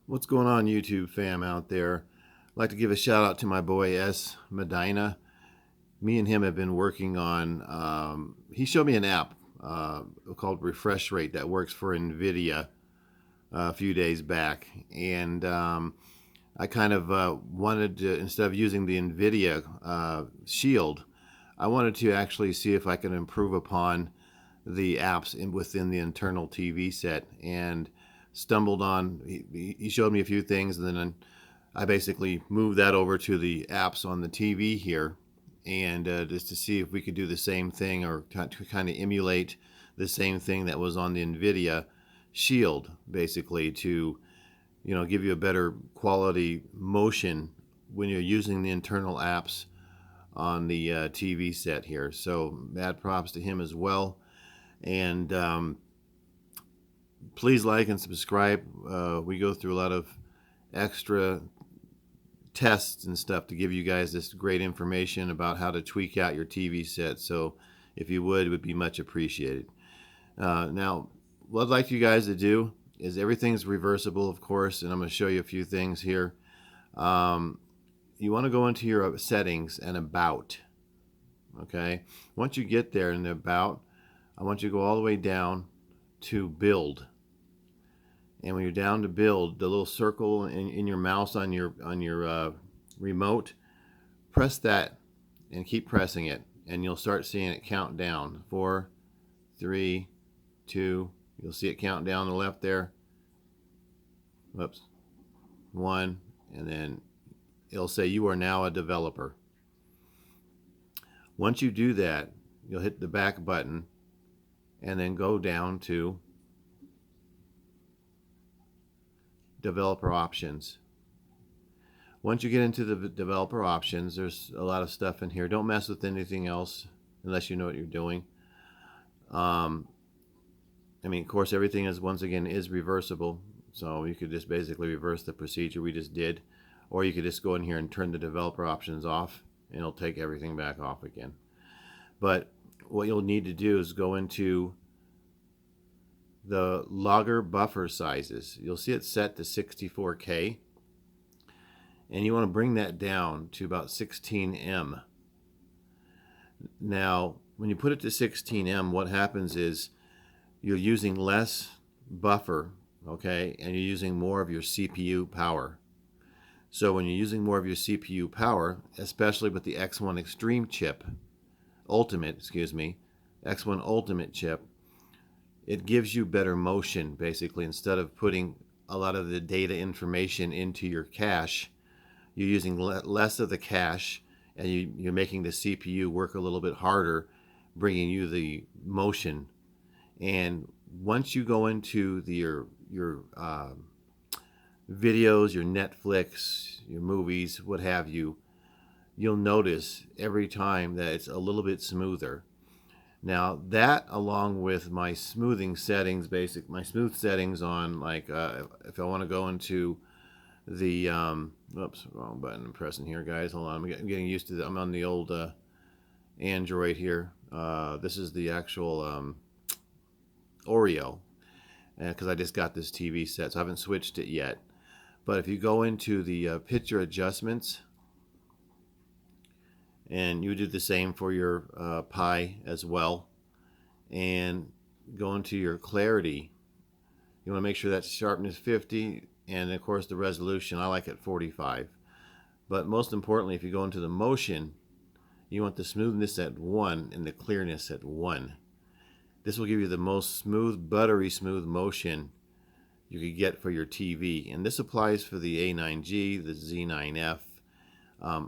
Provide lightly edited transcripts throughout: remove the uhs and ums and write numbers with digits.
What's going on, YouTube fam out there? I'd like to give a shout out to my boy S. Medina. Me and him have been working on, he showed me an app called Refresh Rate that works for NVIDIA a few days back. And I kind of wanted to, instead of using the NVIDIA Shield, I wanted to actually see if I could improve upon the apps within the internal TV set, and stumbled on, he showed me a few things, and then I basically moved that over to the apps on the TV here, and just to see if we could do the same thing, or to kind of emulate the same thing that was on the NVIDIA Shield, basically to give you a better quality motion when you're using the internal apps on the TV set here. So mad props to him as well. And please like and subscribe. We go through a lot of extra tests and stuff to give you guys this great information about how to tweak out your TV set. So if you would, it would be much appreciated. Now, what I'd like you guys to do is, everything's reversible, of course, and I'm going to show you a few things here. You want to go into your settings and about. Okay, once you get there in the about, I want you to go all the way down to build. And when you're down to build, the little circle in your mouse on your remote, press that and keep pressing it, and you'll start seeing it count down. 4, 3, 2. You'll see it count down on the left there. Whoops. 1, and then it'll say you are now a developer. Once you do that, you'll hit the back button and then go down to developer options. Once you get into the developer options, there's a lot of stuff in here. Don't mess with anything else unless you know what you're doing. Of course, everything is, once again, is reversible. So you could just basically reverse the procedure we just did, or you could just go in here and turn the developer options off, and it'll take everything back off again. But what you'll need to do is go into the logger buffer sizes. You'll see it set to 64K, and you want to bring that down to about 16M. Now, when you put it to 16M, what happens is you're using less buffer, okay, and you're using more of your CPU power. So when you're using more of your CPU power, especially with the X1 Extreme chip, X1 Ultimate chip, it gives you better motion, basically. Instead of putting a lot of the data information into your cache, you're using less of the cache, and you're making the CPU work a little bit harder, bringing you the motion. And once you go into your videos, your Netflix, your movies, what have you, you'll notice every time that it's a little bit smoother. Now that, along with my smoothing settings, my smooth settings on, like if I want to go into the oops, wrong button I'm pressing here, guys. Hold on, I'm getting used to I'm on the old Android here. This is the actual Oreo, because I just got this TV set, so I haven't switched it yet. But if you go into the picture adjustments, and you do the same for your Pi as well, and go into your clarity, you want to make sure that sharpness 50, and of course the resolution, I like it 45. But most importantly, if you go into the motion, you want the smoothness at 1 and the clearness at 1. This will give you the most smooth, buttery smooth motion you could get for your TV. And this applies for the A9G, the Z9F.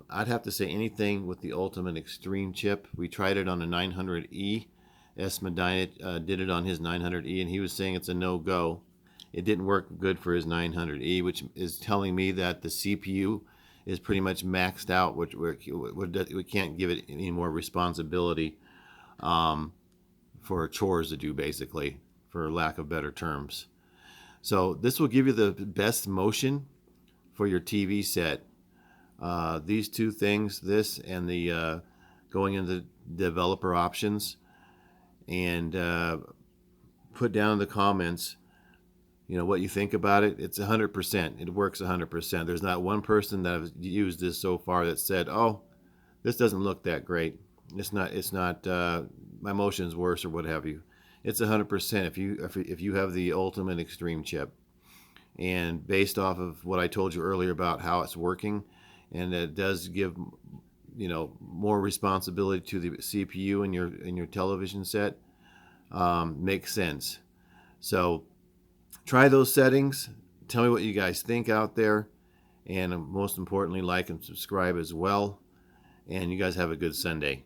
I'd have to say anything with the Ultimate Extreme chip. We tried it on a 900E. S. Medina did it on his 900E, and he was saying it's a no-go. It didn't work good for his 900E, which is telling me that the CPU is pretty much maxed out, which we can't give it any more responsibility for chores to do, basically, for lack of better terms. So this will give you the best motion for your TV set. These two things, this and the going into developer options, and put down in the comments what you think about it. It's 100%. It works 100%. There's not one person that has used this so far that said, "Oh, this doesn't look that great. It's not. My motion's worse or what have you." It's 100% if you have the ultimate extreme chip, and based off of what I told you earlier about how it's working, and it does give more responsibility to the CPU in your television set. Makes sense. So try those settings. Tell me what you guys think out there, and most importantly, like and subscribe as well. And you guys have a good Sunday.